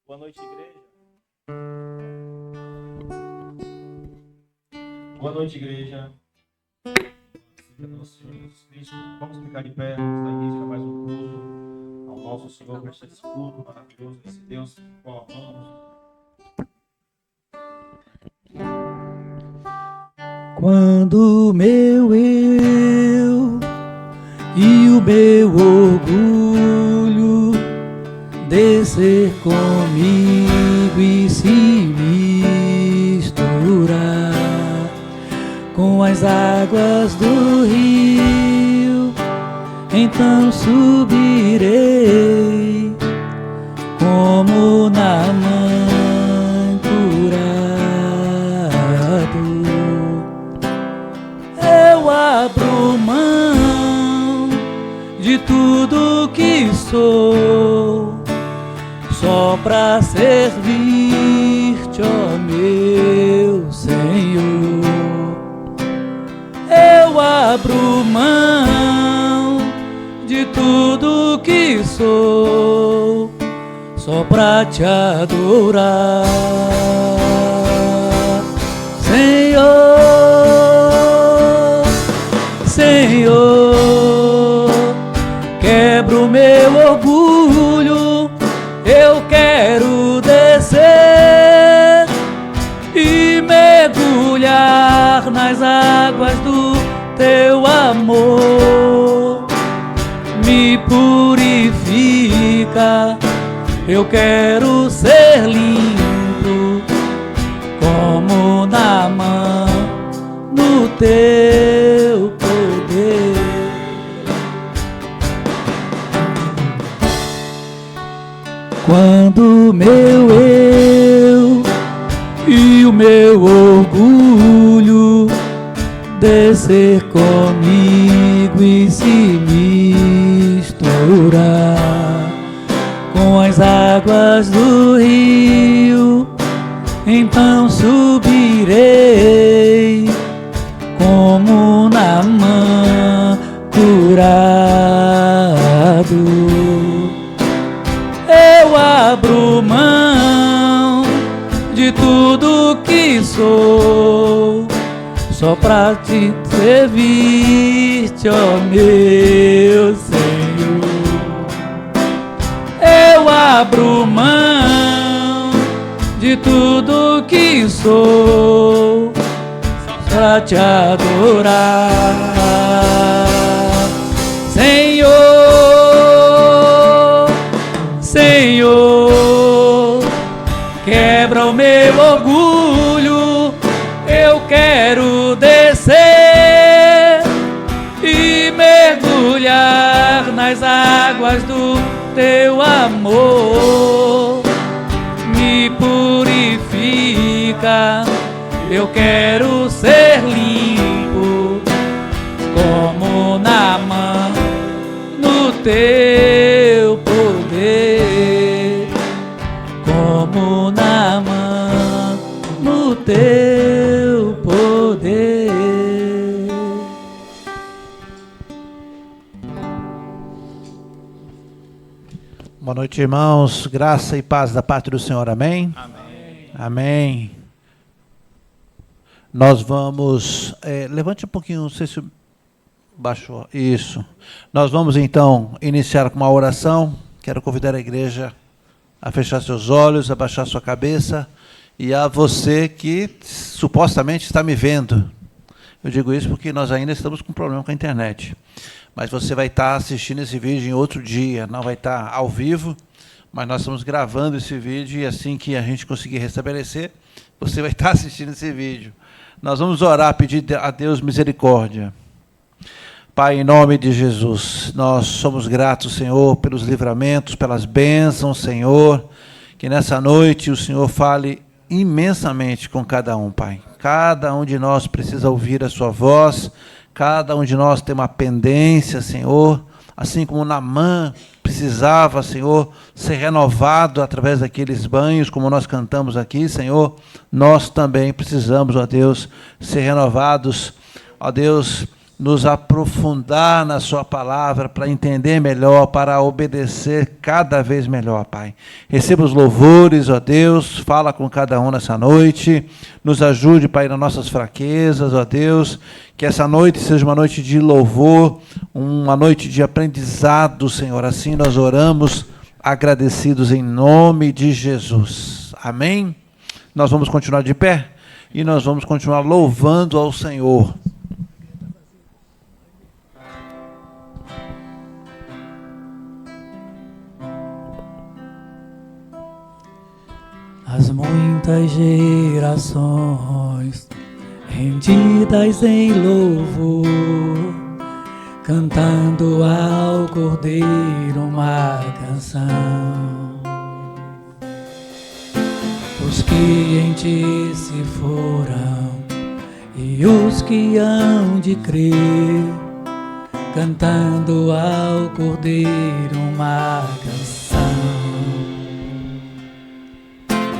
Boa noite, igreja. Boa noite, igreja. Nosso Senhor Jesus Cristo. Vamos ficar de pé, vamos dar início a mais um culto ao nosso Senhor, por esse culto maravilhoso, esse Deus que qual amamos. Quando o meu eu e o meu orgulho descer comigo e se misturar com as águas do rio, então subirei como Naamã curado. Eu abro mão de tudo que sou, só pra servir-te, ó meu Senhor. Eu abro mão de tudo que sou, só pra te adorar, Senhor. Senhor, quebra o meu orgulho, eu quero descer e mergulhar nas águas do teu amor. Me purifica, eu quero ser limpo como Naamã no teu poder. Quando meu eu e o meu orgulho descer comigo e se misturar com as águas do rio, então subirei como Naamã curado. Eu abro mão de tudo que sou, só pra te servir-te, ó meu Senhor. Eu abro mão de tudo que sou, pra te adorar, Senhor. Senhor, quebra o meu orgulho, eu quero descer e mergulhar nas águas do teu amor. Me purifica, eu quero ser limpo como Naamã no teu poder, como Naamã no teu poder. Boa noite, irmãos. Graça e paz da parte do Senhor. Amém? Amém. Amém. Nós vamos... levante um pouquinho, não sei se baixou. Isso. Nós vamos, então, iniciar com uma oração. Quero convidar a igreja a fechar seus olhos, a baixar sua cabeça. E a você que supostamente está me vendo. Eu digo isso porque nós ainda estamos com problema com a internet. Mas você vai estar assistindo esse vídeo em outro dia, não vai estar ao vivo, mas nós estamos gravando esse vídeo e assim que a gente conseguir restabelecer, você vai estar assistindo esse vídeo. Nós vamos orar, pedir a Deus misericórdia. Pai, em nome de Jesus, nós somos gratos, Senhor, pelos livramentos, pelas bênçãos, Senhor, que nessa noite o Senhor fale imensamente com cada um, Pai. Cada um de nós precisa ouvir a sua voz, cada um de nós tem uma pendência, Senhor, assim como Naamã precisava, Senhor, ser renovado através daqueles banhos, como nós cantamos aqui, Senhor, nós também precisamos, ó Deus, ser renovados, ó Deus, nos aprofundar na sua palavra, para entender melhor, para obedecer cada vez melhor, Pai. Receba os louvores, ó Deus, fala com cada um nessa noite, nos ajude, Pai, nas nossas fraquezas, ó Deus, que essa noite seja uma noite de louvor, uma noite de aprendizado, Senhor. Assim nós oramos, agradecidos em nome de Jesus. Amém? Nós vamos continuar de pé e nós vamos continuar louvando ao Senhor. As muitas gerações rendidas em louvor, cantando ao Cordeiro uma canção. Os que em ti se foram e os que hão de crer, cantando ao Cordeiro uma canção.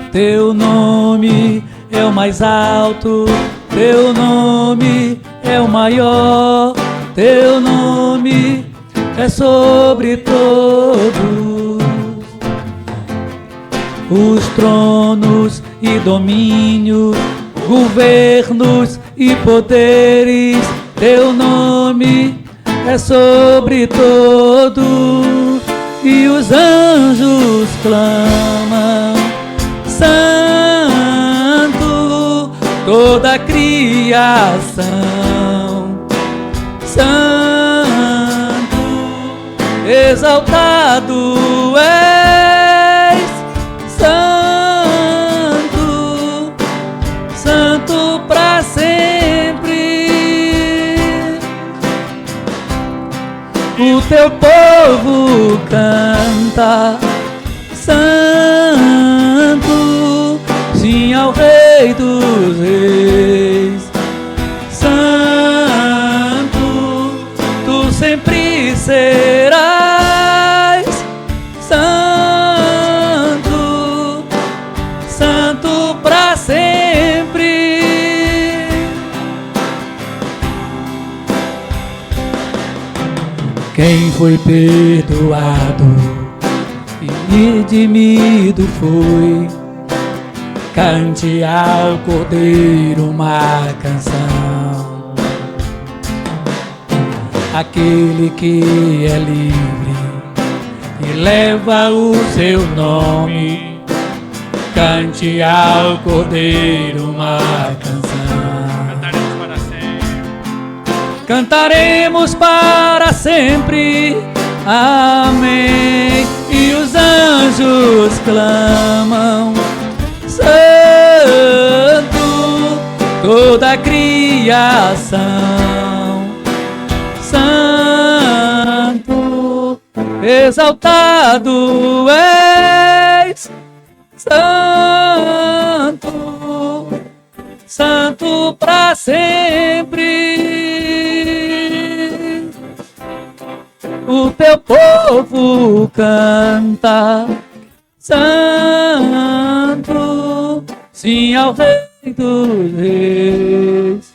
Teu nome é o mais alto, teu nome é o maior, teu nome é sobre todos os tronos e domínios, governos e poderes. Teu nome é sobre todos e os anjos clamam: Santo, toda a criação, Santo, exaltado és, Santo, Santo para sempre. O teu povo canta: Santo, sim ao Rei dos Reis. Santo, tu sempre serás. Santo, Santo para sempre. Quem foi perdoado e redimido foi, cante ao Cordeiro uma canção. Aquele que é livre e leva o seu nome, cante ao Cordeiro uma canção. Cantaremos para sempre, amém. E os anjos clamam: Santo, toda a criação, Santo, exaltado és, Santo, Santo para sempre. O teu povo canta: Santo, sim ao Rei dos Reis.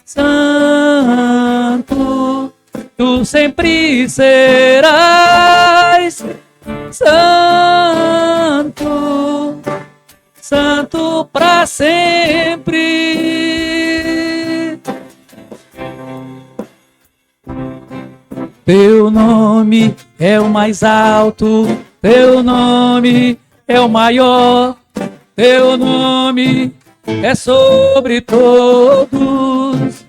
Santo, tu sempre serás. Santo, Santo para sempre. Teu nome é o mais alto, teu nome é o maior, teu nome é sobre todos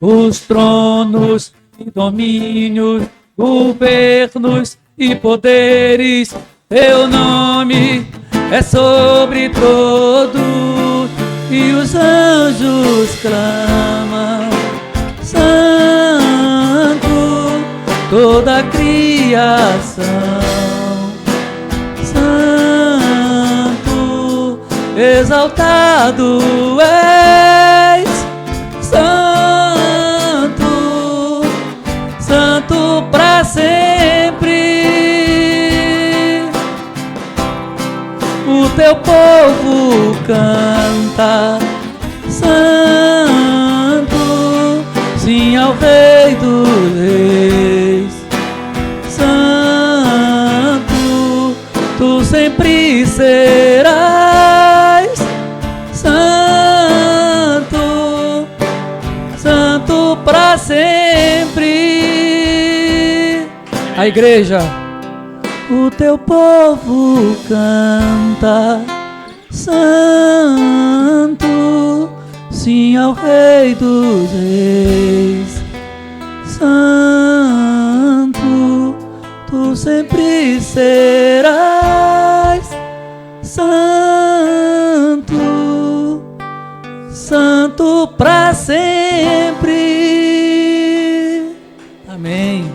os tronos e domínios, governos e poderes. Teu nome é sobre todos e os anjos clamam: Santo, toda a criação, Santo, exaltado és, Santo, Santo para sempre. O teu povo canta: Santo, ao Rei dos Reis. Santo, tu sempre serás. Santo, santo para sempre. A igreja, o teu povo canta. Santo, sim, ao Rei dos Reis. Santo, tu sempre serás. Santo, santo para sempre. Amém.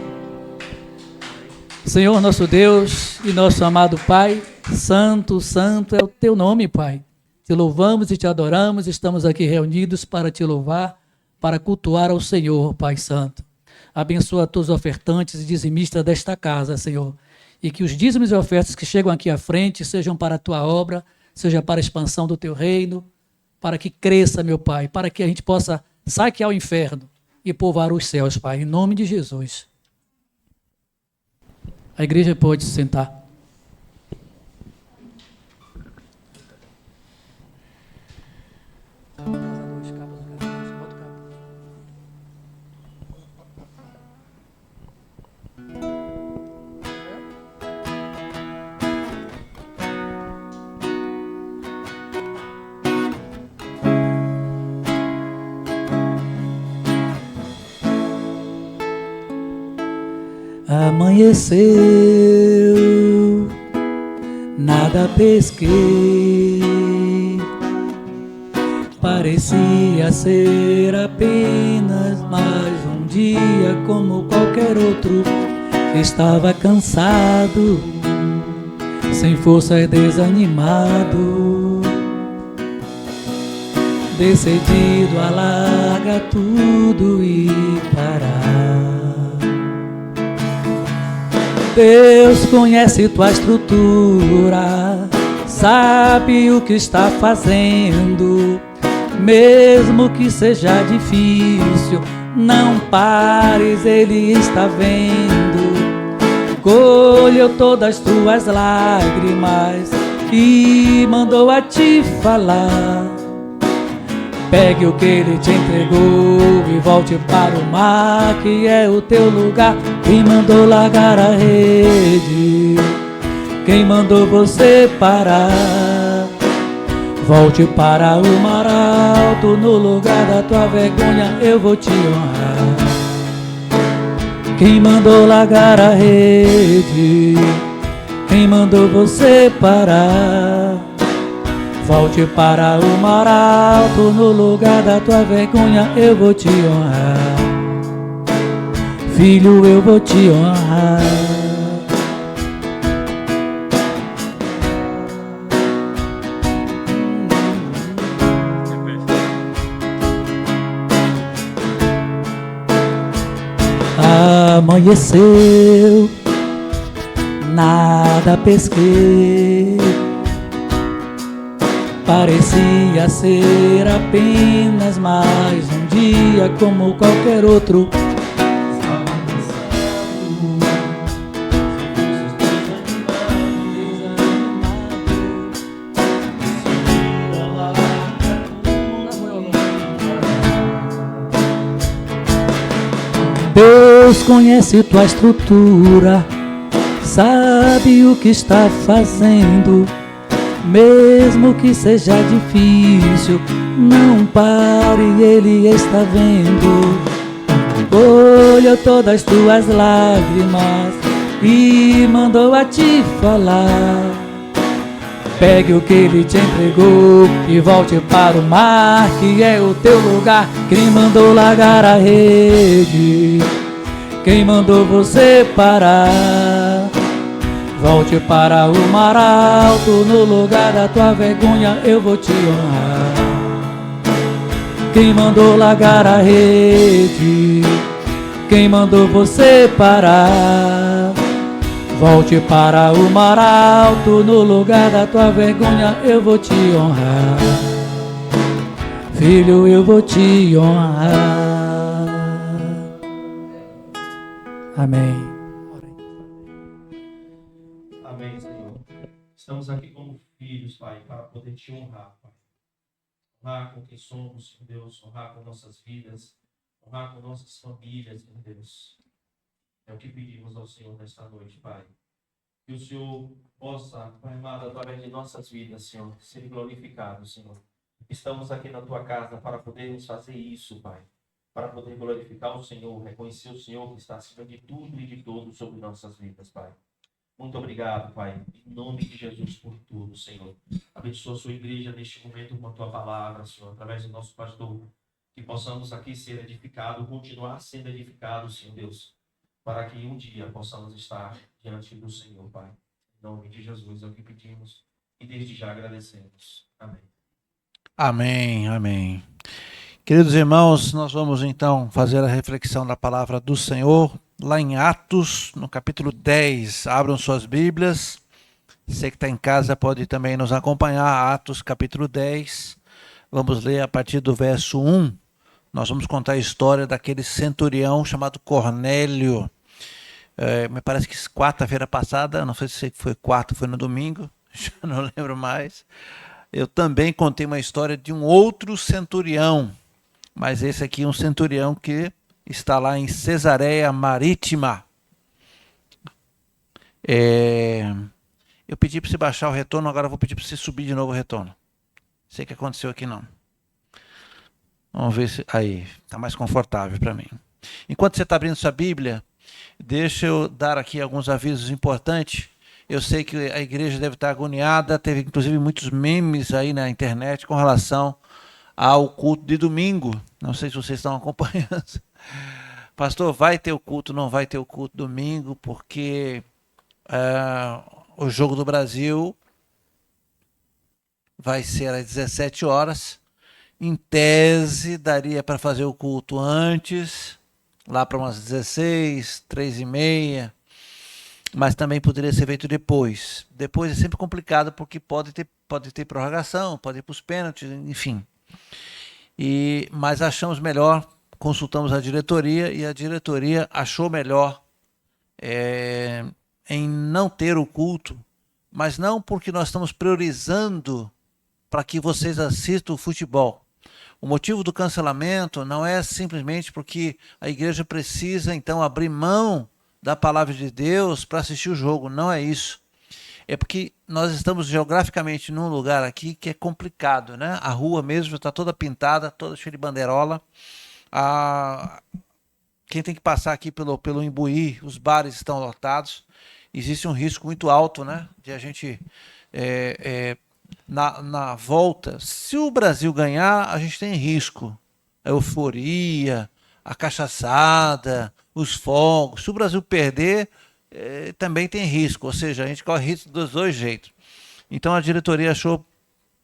Senhor nosso Deus e nosso amado Pai, santo, santo é o teu nome, Pai. Te louvamos e te adoramos, estamos aqui reunidos para te louvar, para cultuar ao Senhor, Pai Santo. Abençoa todos os ofertantes e dizimistas desta casa, Senhor. E que os dízimos e ofertas que chegam aqui à frente sejam para a tua obra, seja para a expansão do teu reino, para que cresça, meu Pai, para que a gente possa saquear o inferno e povoar os céus, Pai, em nome de Jesus. A igreja pode se sentar. Amanheceu, nada pesquei, parecia ser apenas mais um dia como qualquer outro. Estava cansado, sem força, desanimado, decidido a largar tudo e parar. Deus conhece tua estrutura, sabe o que está fazendo. Mesmo que seja difícil, não pares, Ele está vendo. Colheu todas as tuas lágrimas e mandou a te falar. Pegue o que Ele te entregou e volte para o mar, que é o teu lugar. Quem mandou largar a rede? Quem mandou você parar? Volte para o mar alto, no lugar da tua vergonha eu vou te honrar. Quem mandou largar a rede? Quem mandou você parar? Volte para o mar alto, no lugar da tua vergonha eu vou te honrar. Filho, eu vou te honrar. Amanheceu, nada pesquei, parecia ser apenas mais um dia como qualquer outro. Deus conhece tua estrutura, sabe o que está fazendo. Mesmo que seja difícil, não pare, Ele está vendo. Colheu todas as tuas lágrimas e mandou a te falar. Pegue o que Ele te entregou e volte para o mar, que é o teu lugar. Quem mandou largar a rede? Quem mandou você parar? Volte para o mar alto, no lugar da tua vergonha eu vou te honrar. Quem mandou largar a rede? Quem mandou você parar? Volte para o mar alto, no lugar da tua vergonha eu vou te honrar. Filho, eu vou te honrar. Amém. Amém, Senhor. Estamos aqui como filhos, Pai, para poder te honrar, Pai. Honrar com quem somos, Senhor Deus, honrar com nossas vidas, honrar com nossas famílias, Senhor Deus. É o que pedimos ao Senhor nesta noite, Pai. Que o Senhor possa, Pai amado, através de nossas vidas, Senhor, ser glorificado, Senhor. Estamos aqui na Tua casa para podermos fazer isso, Pai. Para poder glorificar o Senhor, reconhecer o Senhor que está acima de tudo e de todos sobre nossas vidas, Pai. Muito obrigado, Pai, em nome de Jesus por tudo, Senhor. Abençoa a sua igreja neste momento com a Tua palavra, Senhor, através do nosso pastor. Que possamos aqui ser edificados, continuar sendo edificados, Senhor Deus, para que um dia possamos estar diante do Senhor, Pai. Em nome de Jesus é o que pedimos e desde já agradecemos. Amém. Amém, amém. Queridos irmãos, nós vamos então fazer a reflexão da palavra do Senhor lá em Atos, no capítulo 10. Abram suas Bíblias. Você que está em casa pode também nos acompanhar. Atos, capítulo 10. Vamos ler a partir do verso 1. Nós vamos contar a história daquele centurião chamado Cornélio. Me parece que quarta-feira passada, não sei se foi quarta, foi no domingo, já não lembro mais. Eu também contei uma história de um outro centurião, mas esse aqui é um centurião que está lá em Cesareia Marítima. Eu pedi para você baixar o retorno, agora eu vou pedir para você subir de novo o retorno. Não sei o que aconteceu aqui não. Vamos ver se... Aí, está mais confortável para mim. Enquanto você está abrindo sua Bíblia, deixa eu dar aqui alguns avisos importantes. Eu sei que a igreja deve estar agoniada, teve inclusive muitos memes aí na internet com relação ao culto de domingo. Não sei se vocês estão acompanhando. Pastor, vai ter o culto, não vai ter o culto domingo, porque o Jogo do Brasil vai ser às 17 horas. Em tese, daria para fazer o culto antes, lá para umas 16, 3h30, mas também poderia ser feito depois. Depois é sempre complicado, porque pode ter prorrogação, pode ir para os pênaltis, enfim. Mas achamos melhor, consultamos a diretoria, e a diretoria achou melhor em não ter o culto, mas não porque nós estamos priorizando para que vocês assistam o futebol. O motivo do cancelamento não é simplesmente porque a igreja precisa, então, abrir mão da palavra de Deus para assistir o jogo. Não é isso. É porque nós estamos geograficamente num lugar aqui que é complicado, né? A rua mesmo está toda pintada, toda cheia de bandeirola. Quem tem que passar aqui pelo Imbuí, os bares estão lotados. Existe um risco muito alto, né? De a gente... Na volta, se o Brasil ganhar, a gente tem risco. A euforia, a cachaçada, os fogos. Se o Brasil perder, também tem risco. Ou seja, a gente corre risco dos dois jeitos. Então a diretoria achou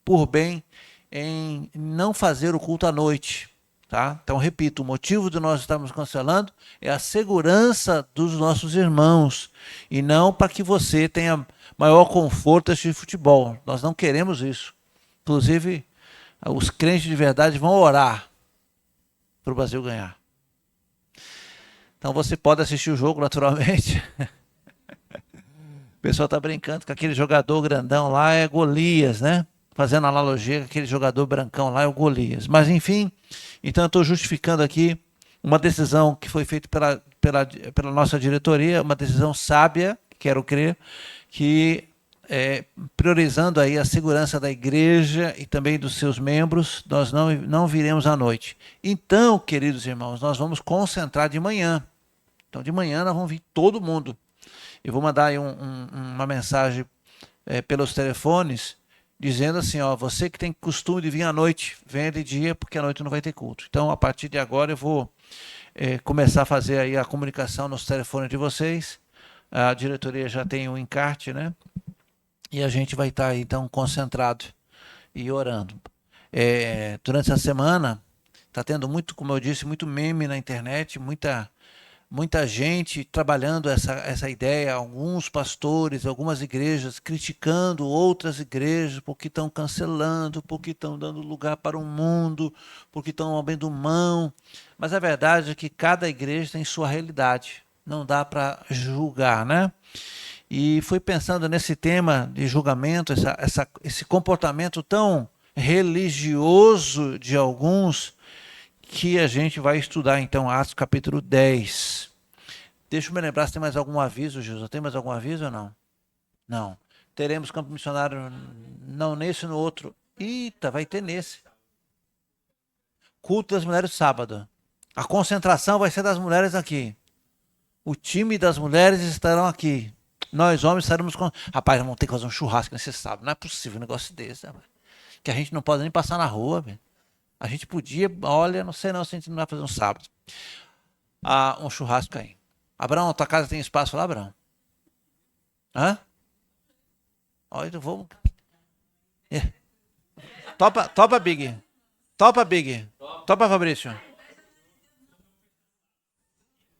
por bem em não fazer o culto à noite. Tá? Então, repito, o motivo de nós estarmos cancelando é a segurança dos nossos irmãos e não para que você tenha maior conforto de futebol. Nós não queremos isso. Inclusive, os crentes de verdade vão orar para o Brasil ganhar. Então, você pode assistir o jogo naturalmente. O pessoal está brincando que aquele jogador grandão lá é Golias, né? Fazendo analogia que aquele jogador brancão lá é o Golias. Mas, enfim... Então, eu estou justificando aqui uma decisão que foi feita pela nossa diretoria, uma decisão sábia, quero crer, que priorizando aí a segurança da igreja e também dos seus membros, nós não viremos à noite. Então, queridos irmãos, nós vamos concentrar de manhã. Então, de manhã nós vamos vir todo mundo. Eu vou mandar aí uma mensagem pelos telefones, dizendo assim, ó, você que tem costume de vir à noite, venha de dia, porque à noite não vai ter culto. Então, a partir de agora, eu vou começar a fazer aí a comunicação nos telefones de vocês. A diretoria já tem um encarte, né? E a gente vai estar aí, então, concentrado e orando. Durante a semana, está tendo muito, como eu disse, muito meme na internet, muita gente trabalhando essa ideia, alguns pastores, algumas igrejas criticando outras igrejas porque estão cancelando, porque estão dando lugar para o mundo, porque estão abrindo mão. Mas a verdade é que cada igreja tem sua realidade. não dá para julgar, né? E fui pensando nesse tema de julgamento, esse comportamento tão religioso de alguns, que a gente vai estudar então Atos capítulo 10. Deixa eu me lembrar se tem mais algum aviso, Gilson. Tem mais algum aviso ou não? Não. Teremos campo missionário, não nesse, no outro. Eita, vai ter nesse. Culto das mulheres sábado. A concentração vai ser das mulheres aqui. O time das mulheres estarão aqui. Nós homens estaremos com... Rapaz, vamos ter que fazer um churrasco nesse sábado. Não é possível um negócio desse, rapaz. Que a gente não pode nem passar na rua, velho. A gente podia, olha, não sei não se a gente não vai fazer um sábado. Um churrasco aí. Abraão, tua casa tem espaço lá, Abraão? Hã? Olha, vamos. É. Topa, Big. Topa, Big. Topa, Fabrício.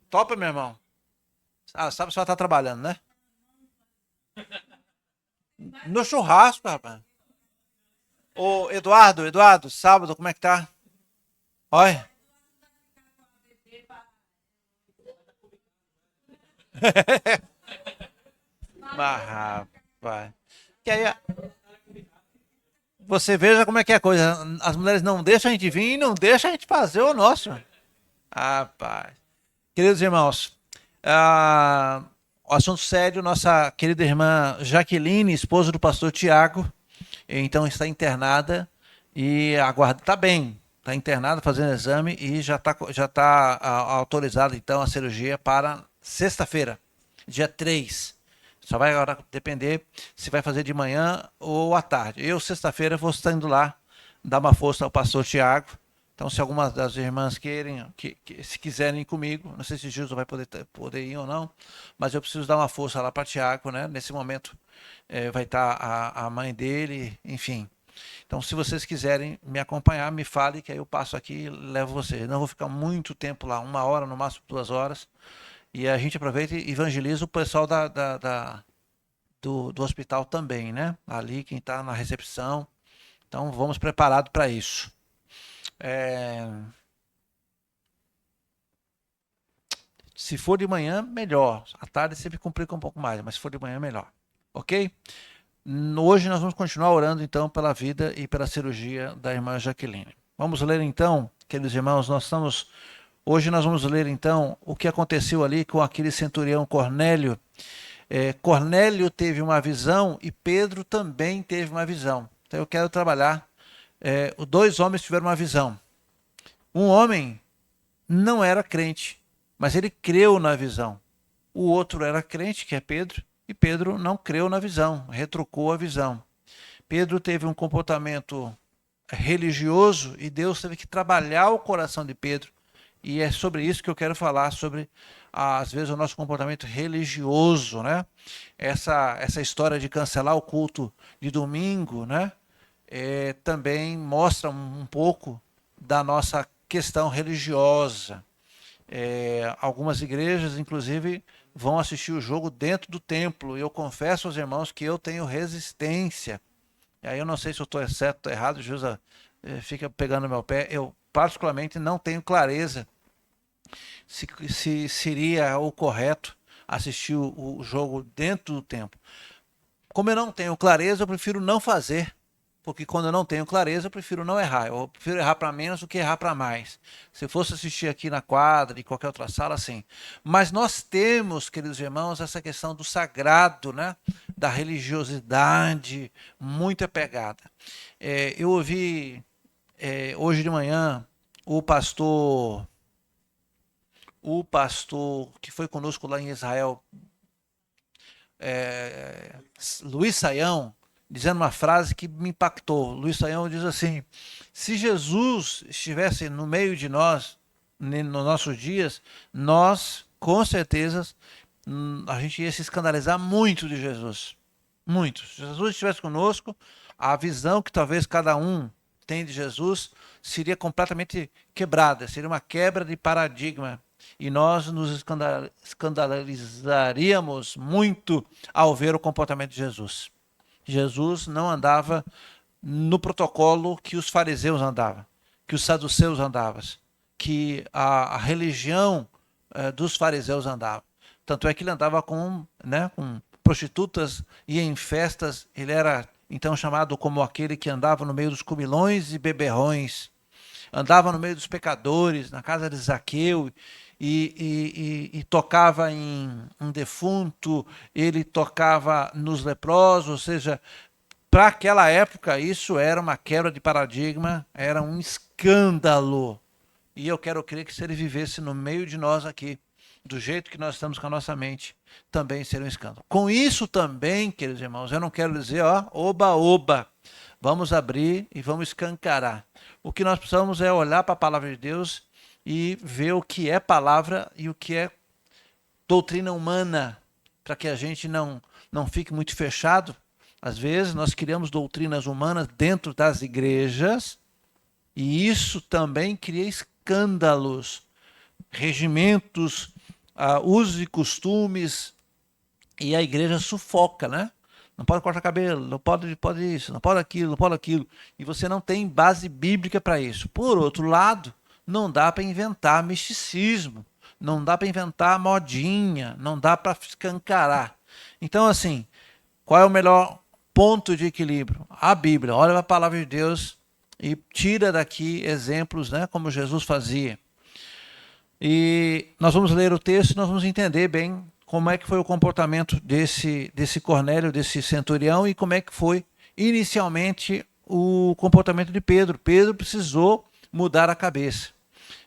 Topa, meu irmão. Sabe se ela tá trabalhando, né? No churrasco, rapaz. Ô, Eduardo, sábado, como é que tá? Olha. Mas, rapaz. Que aí, você veja como é que é a coisa. As mulheres não deixam a gente vir e não deixam a gente fazer o nosso. Rapaz. Queridos irmãos, o assunto sério, nossa querida irmã Jaqueline, esposa do pastor Tiago, então está internada e aguarda, está bem, está internada fazendo exame e já tá autorizada então a cirurgia para sexta-feira, dia 3. Só vai agora depender se vai fazer de manhã ou à tarde. Eu, sexta-feira, vou estar indo lá dar uma força ao pastor Tiago. Então, se algumas das irmãs querem, se quiserem ir comigo, não sei se o Gilson vai poder ir ou não, mas eu preciso dar uma força lá para Tiago, né? Nesse momento vai estar a mãe dele, enfim. Então, se vocês quiserem me acompanhar, me fale, que aí eu passo aqui e levo vocês. Não vou ficar muito tempo lá, 1 hora, no máximo 2 horas. E a gente aproveita e evangeliza o pessoal do hospital também, né? Ali, quem está na recepção. Então, vamos preparados para isso. Se for de manhã, melhor. À tarde sempre complica um pouco mais, mas se for de manhã, melhor. Ok? Hoje nós vamos continuar orando, então, pela vida e pela cirurgia da irmã Jaqueline. Vamos ler, então, queridos irmãos, hoje nós vamos ler, então, o que aconteceu ali com aquele centurião Cornélio. Cornélio teve uma visão e Pedro também teve uma visão. Então, eu quero trabalhar. Os 2 homens tiveram uma visão. Um homem não era crente, mas ele creu na visão. O outro era crente, que é Pedro, e Pedro não creu na visão, retrucou a visão. Pedro teve um comportamento religioso e Deus teve que trabalhar o coração de Pedro. E é sobre isso que eu quero falar, sobre, às vezes, o nosso comportamento religioso, né? Essa história de cancelar o culto de domingo, né? Também mostra um pouco da nossa questão religiosa. Algumas igrejas, inclusive, vão assistir o jogo dentro do templo. E eu confesso aos irmãos que eu tenho resistência. E aí eu não sei se eu estou certo ou errado, José fica pegando no meu pé. Eu, particularmente, não tenho clareza se seria o correto assistir o jogo dentro do templo. Como eu não tenho clareza, eu prefiro não fazer. Porque quando eu não tenho clareza, eu prefiro não errar. Eu prefiro errar para menos do que errar para mais. Se eu fosse assistir aqui na quadra, em qualquer outra sala, sim. Mas nós temos, queridos irmãos, essa questão do sagrado, né? Da religiosidade muito apegada. Eu ouvi hoje de manhã o pastor que foi conosco lá em Israel, Luiz Saião, dizendo uma frase que me impactou. Luiz Saião diz assim: se Jesus estivesse no meio de nós, nos nossos dias, nós, com certeza, a gente ia se escandalizar muito de Jesus. Muito. Se Jesus estivesse conosco, a visão que talvez cada um tem de Jesus seria completamente quebrada, seria uma quebra de paradigma. E nós nos escandalizaríamos muito ao ver o comportamento de Jesus. Jesus não andava no protocolo que os fariseus andavam, que os saduceus andavam, que a religião dos fariseus andava. Tanto é que ele andava com prostitutas, ia em festas, ele era então chamado como aquele que andava no meio dos comilões e beberrões, andava no meio dos pecadores, na casa de Zaqueu, e tocava em um defunto, ele tocava nos leprosos, ou seja, para aquela época isso era uma quebra de paradigma, era um escândalo. E eu quero crer que se ele vivesse no meio de nós aqui, do jeito que nós estamos com a nossa mente, também seria um escândalo. Com isso também, queridos irmãos, eu não quero dizer, oba, oba, vamos abrir e vamos escancarar. O que nós precisamos é olhar para a palavra de Deus e ver o que é palavra e o que é doutrina humana, para que a gente não fique muito fechado. Às vezes nós criamos doutrinas humanas dentro das igrejas e isso também cria escândalos, regimentos, usos e costumes, e a igreja sufoca, né? Não pode cortar cabelo, não pode isso, não pode aquilo, e você não tem base bíblica para isso. Por outro lado, não dá para inventar misticismo, não dá para inventar modinha, não dá para escancarar. Então, assim, qual é o melhor ponto de equilíbrio? A Bíblia. Olha a palavra de Deus e tira daqui exemplos, né, como Jesus fazia. E nós vamos ler o texto e nós vamos entender bem como é que foi o comportamento desse Cornélio, desse centurião, e como é que foi inicialmente o comportamento de Pedro. Pedro precisou mudar a cabeça.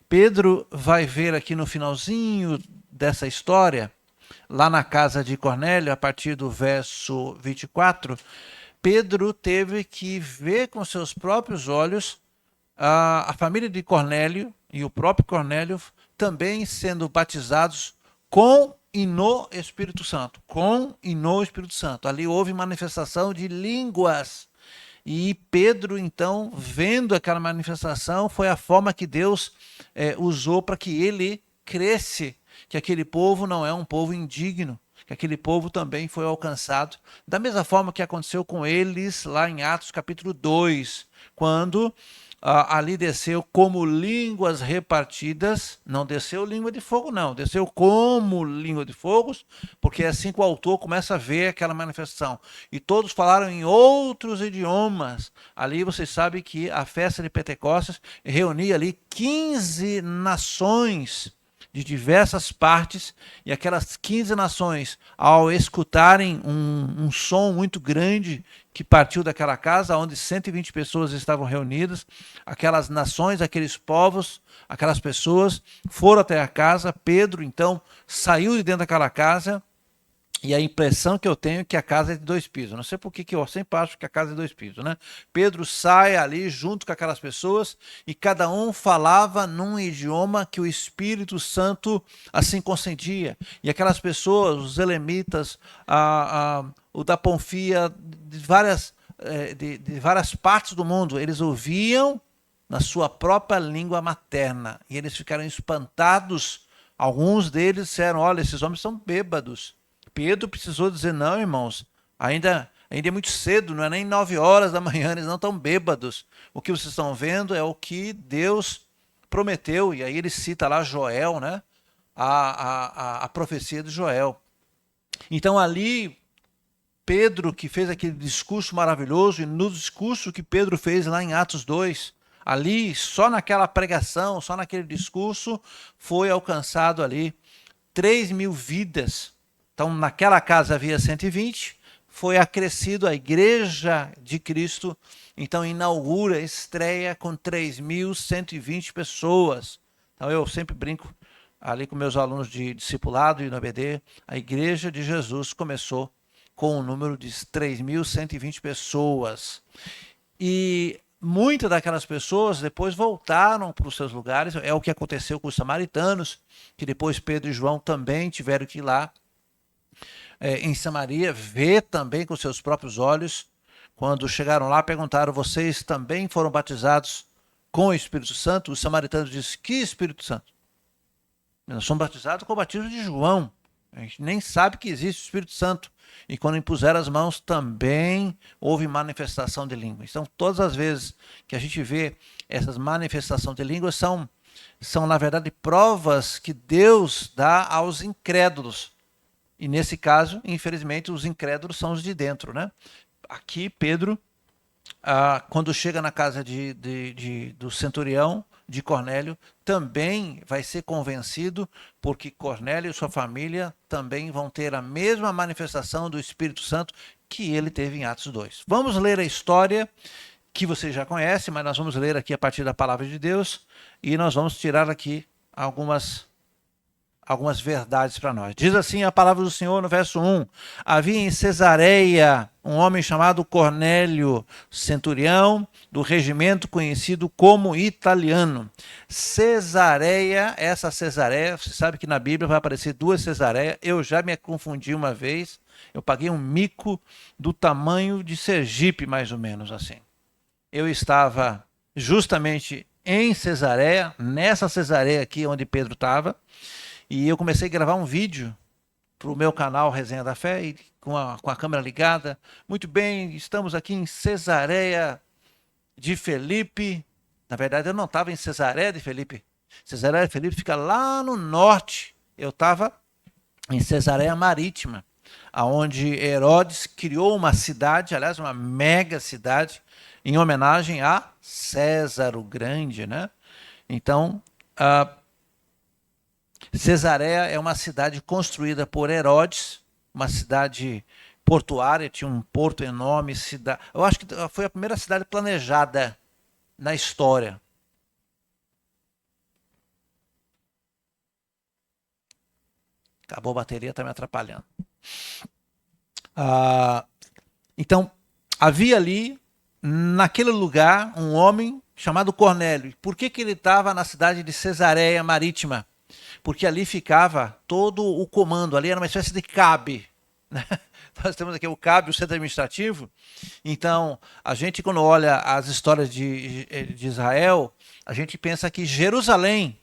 Pedro vai ver aqui no finalzinho dessa história, lá na casa de Cornélio, a partir do verso 24, Pedro teve que ver com seus próprios olhos a família de Cornélio e o próprio Cornélio também sendo batizados com e no Espírito Santo. Com e no Espírito Santo. Ali houve manifestação de línguas. E Pedro, então, vendo aquela manifestação, foi a forma que Deus usou para que ele cresce, que aquele povo não é um povo indigno, que aquele povo também foi alcançado, da mesma forma que aconteceu com eles lá em Atos capítulo 2, quando ali desceu como línguas repartidas, não desceu língua de fogo não, desceu como língua de fogo, porque é assim que o autor começa a ver aquela manifestação. E todos falaram em outros idiomas. Ali vocês sabem que a festa de Pentecostes reunia ali 15 nações de diversas partes, e aquelas 15 nações, ao escutarem um som muito grande que partiu daquela casa, onde 120 pessoas estavam reunidas, aquelas nações, aqueles povos, aquelas pessoas foram até a casa. Pedro, então, saiu de dentro daquela casa, e a impressão que eu tenho é que a casa é de 2 pisos. Não sei por que eu sempre acho que a casa é de 2 pisos, né? Pedro sai ali junto com aquelas pessoas e cada um falava num idioma que o Espírito Santo assim concedia. E aquelas pessoas, os elemitas, o da Ponfia, de várias partes do mundo, eles ouviam na sua própria língua materna. E eles ficaram espantados. Alguns deles disseram, olha, esses homens são bêbados. Pedro precisou dizer, não, irmãos, ainda é muito cedo, não é nem 9 horas da manhã, eles não estão bêbados. O que vocês estão vendo é o que Deus prometeu. E aí ele cita lá Joel, né? A profecia de Joel. Então ali, Pedro, que fez aquele discurso maravilhoso, e no discurso que Pedro fez lá em Atos 2, ali, só naquela pregação, só naquele discurso, foi alcançado ali 3.000 vidas. Então, naquela casa havia 120, foi acrescido a igreja de Cristo, então inaugura, estreia com 3.120 pessoas. Então, eu sempre brinco ali com meus alunos de discipulado e no ABD, a igreja de Jesus começou com um número de 3.120 pessoas. E muitas daquelas pessoas depois voltaram para os seus lugares, é o que aconteceu com os samaritanos, que depois Pedro e João também tiveram que ir lá em Samaria, ver também com seus próprios olhos. Quando chegaram lá, perguntaram, vocês também foram batizados com o Espírito Santo? Os samaritanos disseram, que Espírito Santo? Nós somos batizados com o batismo de João. A gente nem sabe que existe o Espírito Santo. E quando impuseram as mãos, também houve manifestação de línguas. Então, todas as vezes que a gente vê essas manifestações de línguas, são na verdade, provas que Deus dá aos incrédulos. E nesse caso, infelizmente, os incrédulos são os de dentro, né? Aqui, Pedro, quando chega na casa do centurião, de Cornélio, também vai ser convencido, porque Cornélio e sua família também vão ter a mesma manifestação do Espírito Santo que ele teve em Atos 2. Vamos ler a história que você já conhece, mas nós vamos ler aqui a partir da palavra de Deus e nós vamos tirar aqui algumas verdades para nós. Diz assim a palavra do Senhor no verso 1: havia em Cesareia um homem chamado Cornélio, centurião do regimento conhecido como italiano. Cesareia, essa Cesareia, você sabe que na Bíblia vai aparecer duas Cesareias. Eu já me confundi uma vez, eu paguei um mico do tamanho de Sergipe, mais ou menos assim. Eu estava justamente em Cesareia, nessa Cesareia aqui onde Pedro estava, e eu comecei a gravar um vídeo para o meu canal Resenha da Fé, e com a câmera ligada. Muito bem, estamos aqui em Cesareia de Felipe. Na verdade, eu não estava em Cesareia de Felipe. Cesareia de Felipe fica lá no norte. Eu estava em Cesareia Marítima, onde Herodes criou uma cidade, aliás, uma mega cidade, em homenagem a César o Grande, né? Então, Cesareia é uma cidade construída por Herodes, uma cidade portuária, tinha um porto enorme. Eu acho que foi a primeira cidade planejada na história. Acabou a bateria, está me atrapalhando. Então, havia ali, naquele lugar, um homem chamado Cornélio. Por que ele estava na cidade de Cesareia Marítima? Porque ali ficava todo o comando, ali era uma espécie de CAB, né? Nós temos aqui o CAB, o centro administrativo. Então, a gente, quando olha as histórias de Israel, a gente pensa que Jerusalém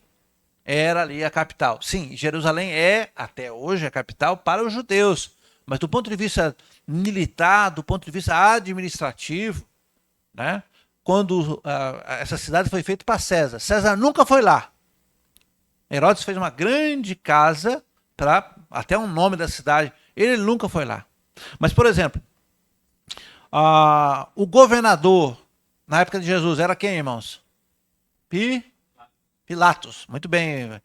era ali a capital. Sim, Jerusalém é, até hoje, a capital para os judeus. Mas do ponto de vista militar, do ponto de vista administrativo, né? Quando essa cidade foi feita para César, César nunca foi lá. Herodes fez uma grande casa, até o nome da cidade, ele nunca foi lá. Mas, por exemplo, o governador, na época de Jesus, era quem, irmãos? Pilatos. Muito bem.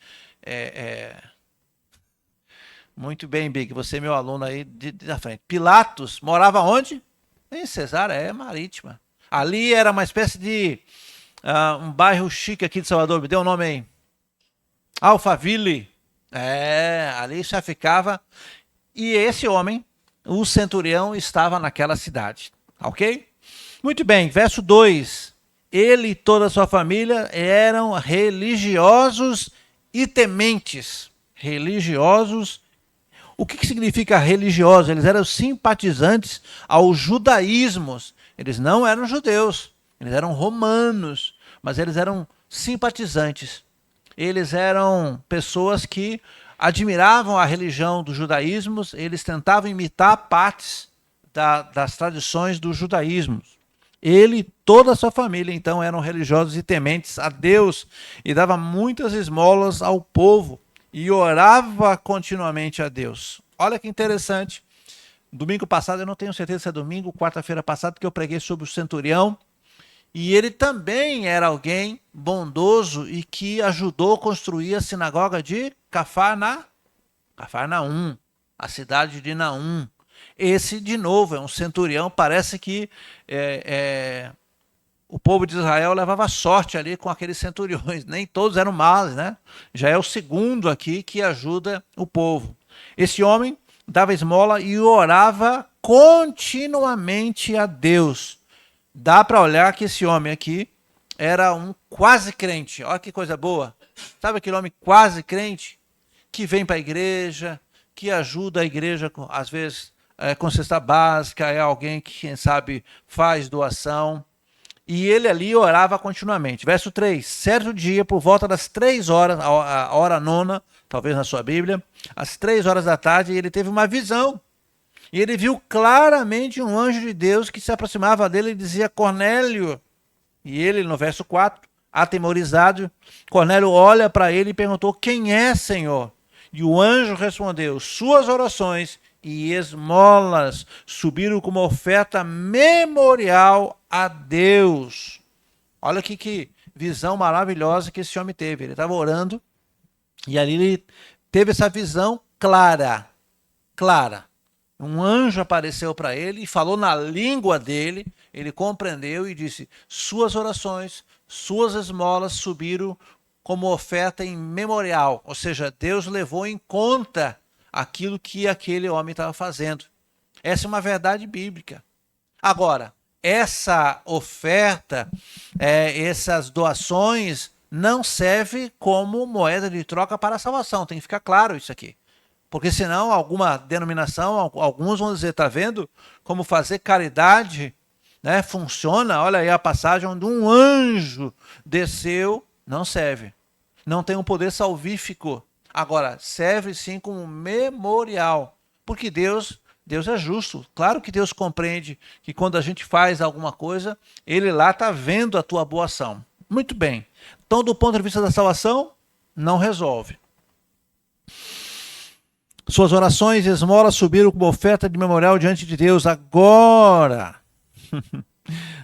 Muito bem, Big. Você é meu aluno aí da frente. Pilatos morava onde? Em Cesareia Marítima. Ali era uma espécie de um bairro chique aqui de Salvador. Me dê um nome aí. Alphaville. Ali já ficava. E esse homem, o centurião, estava naquela cidade. Ok? Muito bem, verso 2. Ele e toda a sua família eram religiosos e tementes. Religiosos. O que significa religiosos? Eles eram simpatizantes aos judaísmos. Eles não eram judeus, eles eram romanos, mas eles eram simpatizantes. Eles eram pessoas que admiravam a religião dos judaísmos, eles tentavam imitar partes das tradições do judaísmo. Ele e toda a sua família, então, eram religiosos e tementes a Deus e dava muitas esmolas ao povo e orava continuamente a Deus. Olha que interessante. Domingo passado, eu não tenho certeza se é domingo, quarta-feira passada, que eu preguei sobre o centurião. E ele também era alguém bondoso e que ajudou a construir a sinagoga de Cafarnaum, a cidade de Naum. Esse, de novo, é um centurião. Parece que o povo de Israel levava sorte ali com aqueles centuriões. Nem todos eram maus, né? Já é o segundo aqui que ajuda o povo. Esse homem dava esmola e orava continuamente a Deus. Dá para olhar que esse homem aqui era um quase crente. Olha que coisa boa. Sabe aquele homem quase crente? Que vem para a igreja, que ajuda a igreja, às vezes, com cesta básica, é alguém que, quem sabe, faz doação. E ele ali orava continuamente. Verso 3. Certo dia, por volta das 3 horas, a hora nona, talvez na sua Bíblia, às 3 horas da tarde, ele teve uma visão. E ele viu claramente um anjo de Deus que se aproximava dele e dizia: Cornélio. E ele, no verso 4, atemorizado, Cornélio olha para ele e perguntou: quem é, Senhor? E o anjo respondeu: suas orações e esmolas subiram como oferta memorial a Deus. Olha aqui que visão maravilhosa que esse homem teve. Ele estava orando e ali ele teve essa visão clara. Um anjo apareceu para ele e falou na língua dele. Ele compreendeu e disse: suas orações, suas esmolas subiram como oferta em memorial. Ou seja, Deus levou em conta aquilo que aquele homem estava fazendo. Essa é uma verdade bíblica. Agora, essa oferta, essas doações não servem como moeda de troca para a salvação. Tem que ficar claro isso aqui. Porque senão alguma denominação, alguns vão dizer: está vendo como fazer caridade, né, funciona? Olha aí a passagem onde um anjo desceu. Não serve. Não tem um poder salvífico. Agora, serve sim como memorial. Porque Deus é justo. Claro que Deus compreende que quando a gente faz alguma coisa, Ele lá está vendo a tua boa ação. Muito bem. Então, do ponto de vista da salvação, não resolve. Suas orações e esmolas subiram como oferta de memorial diante de Deus. Agora,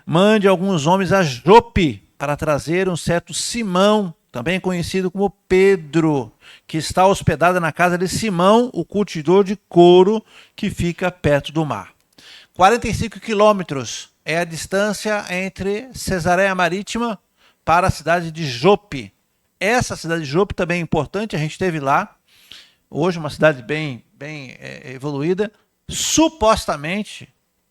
mande alguns homens a Jope para trazer um certo Simão, também conhecido como Pedro, que está hospedado na casa de Simão, o curtidor de couro, que fica perto do mar. 45 quilômetros é a distância entre Cesareia Marítima para a cidade de Jope. Essa cidade de Jope também é importante, a gente esteve lá. Hoje uma cidade bem evoluída. Supostamente,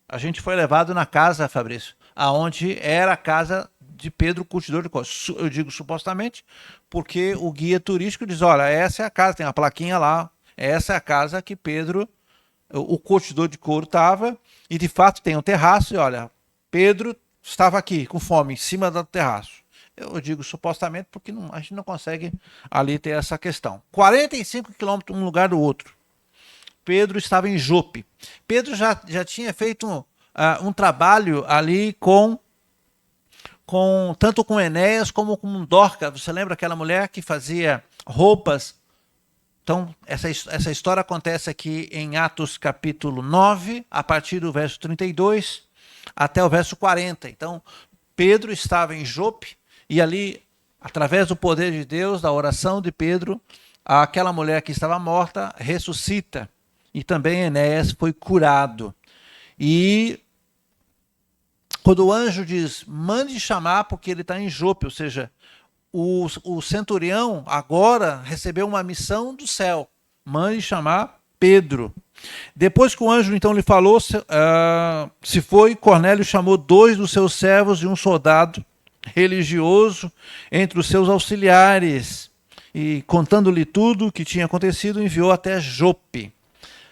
a gente foi levado na casa, Fabrício, aonde era a casa de Pedro, curtidor de couro. Eu digo supostamente, porque o guia turístico diz: olha, essa é a casa, tem uma plaquinha lá, essa é a casa que Pedro, o curtidor de couro, estava, e de fato tem um terraço, e olha, Pedro estava aqui, com fome, em cima do terraço. Eu digo supostamente porque a gente não consegue ali ter essa questão. 45 quilômetros um lugar do outro. Pedro estava em Jope. Pedro já tinha feito um trabalho ali tanto com Enéas como com Dorcas. Você lembra aquela mulher que fazia roupas? Então, essa história acontece aqui em Atos capítulo 9, a partir do verso 32 até o verso 40. Então, Pedro estava em Jope e ali, através do poder de Deus, da oração de Pedro, aquela mulher que estava morta ressuscita. E também Enéas foi curado. E quando o anjo diz: mande chamar, porque ele está em Jope, ou seja, o centurião agora recebeu uma missão do céu: mande chamar Pedro. Depois que o anjo então lhe falou, se foi, Cornélio chamou 2 dos seus servos e um soldado religioso entre os seus auxiliares, e contando-lhe tudo o que tinha acontecido, enviou até Jope.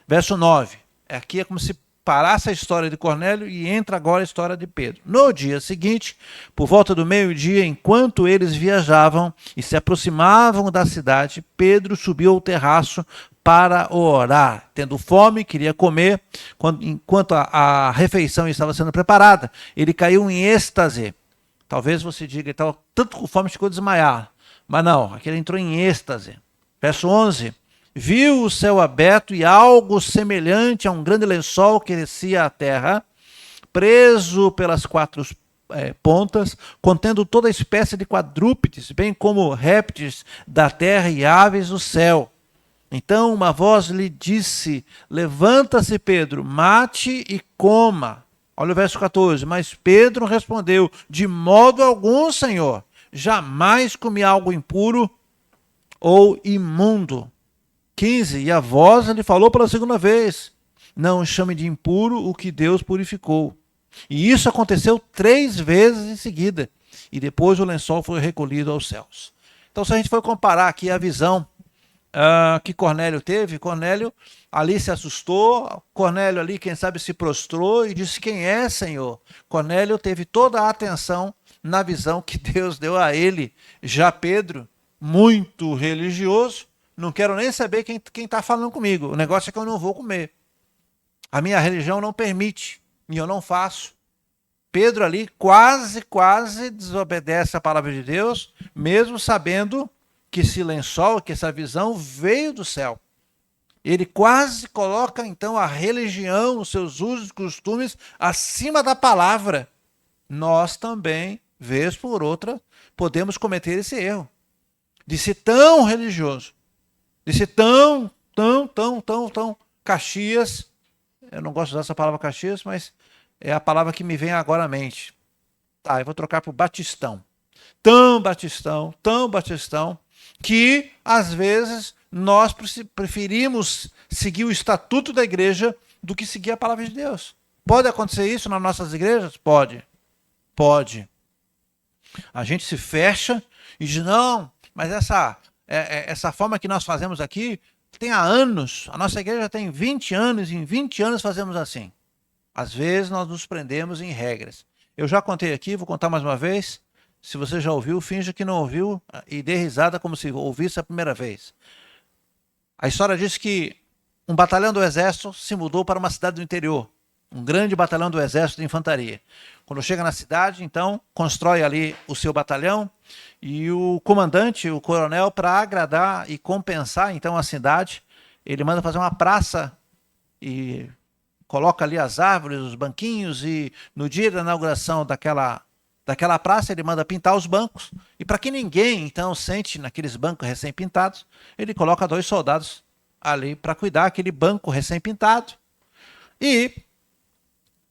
Verso 9. Aqui é como se parasse a história de Cornélio e entra agora a história de Pedro. No dia seguinte, por volta do meio-dia, enquanto eles viajavam e se aproximavam da cidade, Pedro subiu ao terraço para orar. Tendo fome, queria comer. Enquanto a refeição estava sendo preparada, ele caiu em êxtase. Talvez você diga: ele estava tanto com fome que ficou desmaiar. Mas não, aqui ele entrou em êxtase. Verso 11. Viu o céu aberto e algo semelhante a um grande lençol que descia à terra, preso pelas 4 pontas, contendo toda espécie de quadrúpedes, bem como répteis da terra e aves do céu. Então uma voz lhe disse: levanta-se, Pedro, mate e coma. Olha o verso 14. Mas Pedro respondeu: de modo algum, Senhor, jamais comi algo impuro ou imundo. 15. E a voz lhe falou pela segunda vez: não chame de impuro o que Deus purificou. E isso aconteceu 3 vezes em seguida. E depois o lençol foi recolhido aos céus. Então, se a gente for comparar aqui a visão que Cornélio teve, Cornélio ali se assustou, Cornélio ali, quem sabe, se prostrou e disse: quem é, Senhor? Cornélio teve toda a atenção na visão que Deus deu a ele. Já Pedro, muito religioso: não quero nem saber quem está falando comigo. O negócio é que eu não vou comer. A minha religião não permite e eu não faço. Pedro ali quase desobedece a palavra de Deus, mesmo sabendo que esse lençol, que essa visão veio do céu. Ele quase coloca, então, a religião, os seus usos e costumes acima da palavra. Nós também, vez por outra, podemos cometer esse erro. De ser tão religioso, de ser tão Caxias. Eu não gosto de usar essa palavra Caxias, mas é a palavra que me vem agora à mente. Tá, eu vou trocar por batistão. Tão batistão, que às vezes nós preferimos seguir o estatuto da igreja do que seguir a palavra de Deus. Pode acontecer isso nas nossas igrejas? Pode. A gente se fecha e diz, não, mas essa forma que nós fazemos aqui tem há anos. A nossa igreja tem 20 anos, e em 20 anos fazemos assim. Às vezes nós nos prendemos em regras. Eu já contei aqui, vou contar mais uma vez. Se você já ouviu, finja que não ouviu e dê risada como se ouvisse a primeira vez. A história diz que um batalhão do exército se mudou para uma cidade do interior. Um grande batalhão do exército de infantaria. Quando chega na cidade, então, constrói ali o seu batalhão e o comandante, o coronel, para agradar e compensar então a cidade, ele manda fazer uma praça e coloca ali as árvores, os banquinhos, e no dia da inauguração daquela praça ele manda pintar os bancos. E para que ninguém então sente naqueles bancos recém-pintados, ele coloca 2 soldados ali para cuidar aquele banco recém-pintado. E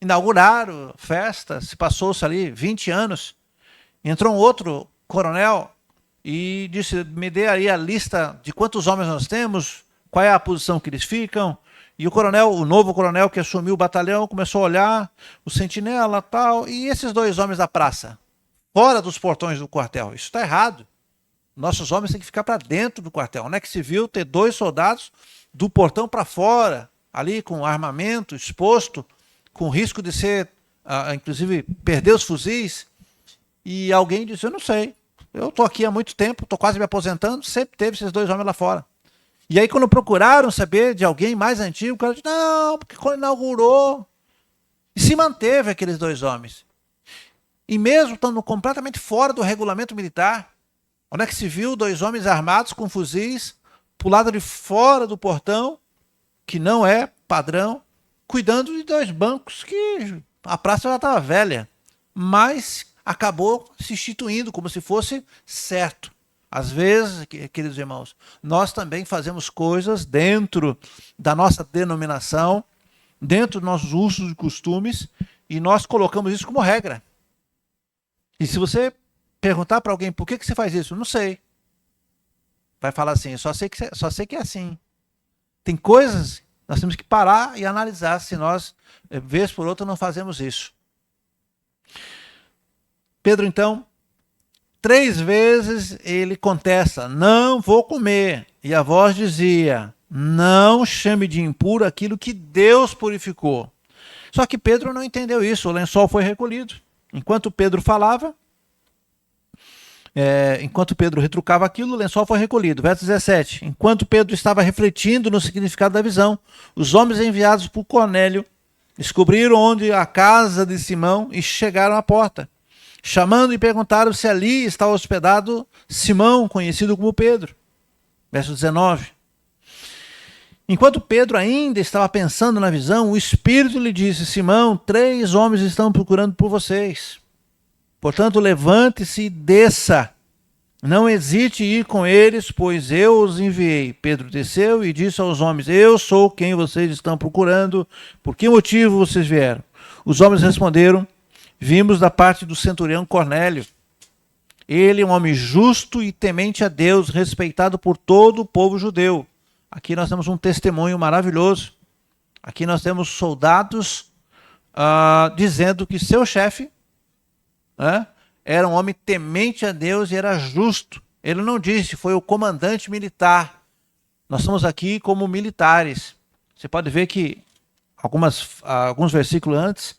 inauguraram festa, se passou-se ali 20 anos, entrou um outro coronel e disse, me dê aí a lista de quantos homens nós temos, qual é a posição que eles ficam. E o novo coronel que assumiu o batalhão, começou a olhar o sentinela tal, e esses 2 homens da praça, fora dos portões do quartel. Isso está errado. Nossos homens têm que ficar para dentro do quartel. Onde é que se viu ter 2 soldados do portão para fora, ali com armamento exposto, com risco de ser, inclusive, perder os fuzis? E alguém disse, eu não sei, eu estou aqui há muito tempo, estou quase me aposentando, sempre teve esses 2 homens lá fora. E aí quando procuraram saber de alguém mais antigo, o cara disse, não, porque quando inaugurou, e se manteve aqueles 2 homens. E mesmo estando completamente fora do regulamento militar, onde é que se viu 2 homens armados com fuzis, pro lado de fora do portão, que não é padrão, cuidando de 2 bancos que a praça já estava velha, mas acabou se instituindo como se fosse certo. Às vezes, queridos irmãos, nós também fazemos coisas dentro da nossa denominação, dentro dos nossos usos e costumes, e nós colocamos isso como regra. E se você perguntar para alguém por que você faz isso, não sei. Vai falar assim, só sei que é assim. Tem coisas, nós temos que parar e analisar se nós, vez por outra, não fazemos isso. Pedro, então, 3 vezes ele contesta, não vou comer. E a voz dizia, não chame de impuro aquilo que Deus purificou. Só que Pedro não entendeu isso, o lençol foi recolhido. Enquanto Pedro falava, enquanto Pedro retrucava aquilo, o lençol foi recolhido. Verso 17, enquanto Pedro estava refletindo no significado da visão, os homens enviados por Cornélio descobriram onde a casa de Simão e chegaram à porta. Chamando e perguntaram se ali estava hospedado Simão, conhecido como Pedro. Verso 19. Enquanto Pedro ainda estava pensando na visão, o Espírito lhe disse, Simão, 3 homens estão procurando por vocês. Portanto, levante-se e desça. Não hesite em ir com eles, pois eu os enviei. Pedro desceu e disse aos homens, eu sou quem vocês estão procurando. Por que motivo vocês vieram? Os homens responderam, vimos da parte do centurião Cornélio. Ele é um homem justo e temente a Deus, respeitado por todo o povo judeu. Aqui nós temos um testemunho maravilhoso. Aqui nós temos soldados dizendo que seu chefe era um homem temente a Deus e era justo. Ele não disse, foi o comandante militar. Nós estamos aqui como militares. Você pode ver que alguns versículos antes,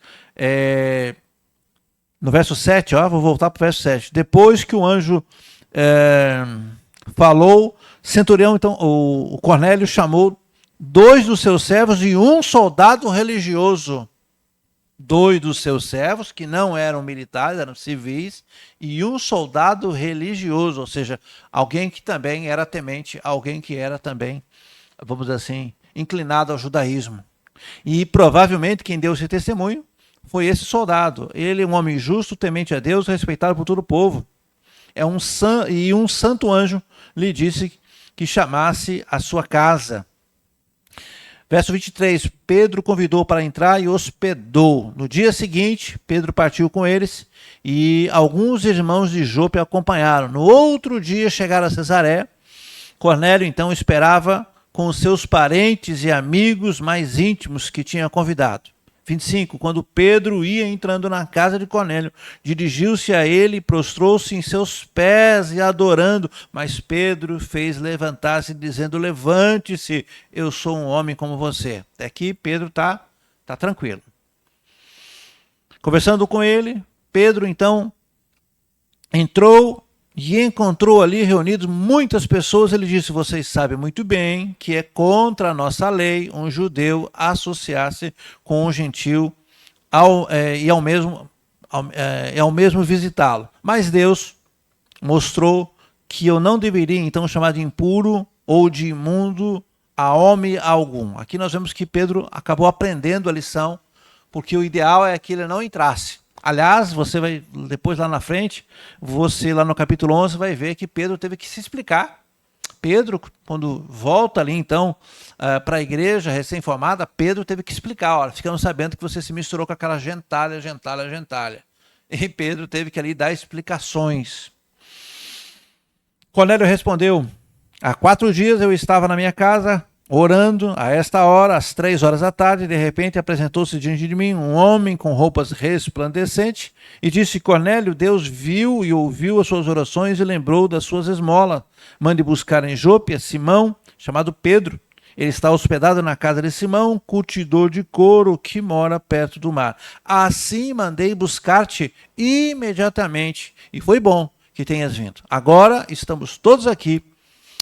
no verso 7, vou voltar para o verso 7. Depois que o anjo falou, centurião, então, o Cornélio chamou 2 dos seus servos e um soldado religioso. 2 dos seus servos, que não eram militares, eram civis, e um soldado religioso, ou seja, alguém que também era temente, alguém que era também, vamos dizer assim, inclinado ao judaísmo. E provavelmente quem deu esse testemunho foi esse soldado. Ele é um homem justo, temente a Deus, respeitado por todo o povo. E um santo anjo lhe disse que chamasse a sua casa. Verso 23, Pedro convidou para entrar e hospedou. No dia seguinte, Pedro partiu com eles e alguns irmãos de Jope acompanharam. No outro dia chegaram a Cesaré. Cornélio então esperava com os seus parentes e amigos mais íntimos que tinha convidado. 25, quando Pedro ia entrando na casa de Cornélio, dirigiu-se a ele e prostrou-se em seus pés e adorando. Mas Pedro fez levantar-se, dizendo, levante-se, eu sou um homem como você. Até aqui Pedro está tranquilo. Conversando com ele, Pedro então entrou e encontrou ali reunidos muitas pessoas. Ele disse, vocês sabem muito bem que é contra a nossa lei um judeu associar-se com um gentil e ao mesmo visitá-lo. Mas Deus mostrou que eu não deveria então chamar de impuro ou de imundo a homem algum. Aqui nós vemos que Pedro acabou aprendendo a lição, porque o ideal é que ele não entrasse. Aliás, você vai, depois lá na frente, você lá no capítulo 11 vai ver que Pedro teve que se explicar. Pedro, quando volta ali então para a igreja recém-formada, Pedro teve que explicar, olha, ficamos sabendo que você se misturou com aquela gentalha. E Pedro teve que ali dar explicações. Cornélio respondeu, há 4 dias eu estava na minha casa, orando, a esta hora, às 3 horas da tarde, de repente apresentou-se diante de mim um homem com roupas resplandecentes e disse, Cornélio, Deus viu e ouviu as suas orações e lembrou das suas esmolas. Mande buscar em Jope a Simão, chamado Pedro. Ele está hospedado na casa de Simão, curtidor de couro, que mora perto do mar. Assim mandei buscar-te imediatamente, e foi bom que tenhas vindo. Agora estamos todos aqui,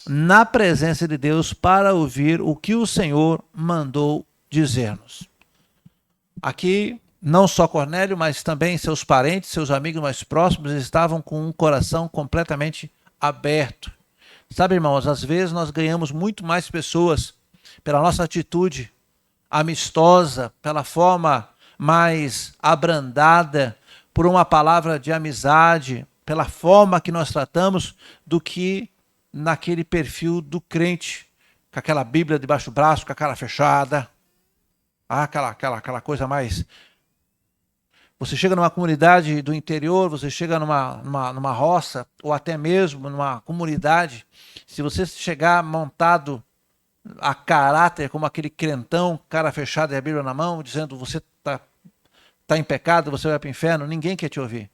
na presença de Deus para ouvir o que o Senhor mandou dizer-nos. Aqui, não só Cornélio, mas também seus parentes, seus amigos mais próximos estavam com um coração completamente aberto. Sabe, irmãos, às vezes nós ganhamos muito mais pessoas pela nossa atitude amistosa, pela forma mais abrandada, por uma palavra de amizade, pela forma que nós tratamos, do que naquele perfil do crente, com aquela Bíblia debaixo do braço, com a cara fechada, aquela coisa mais... Você chega numa comunidade do interior, você chega numa roça, ou até mesmo numa comunidade, se você chegar montado a caráter como aquele crentão, cara fechada e a Bíblia na mão, dizendo você tá em pecado, você vai para o inferno, ninguém quer te ouvir.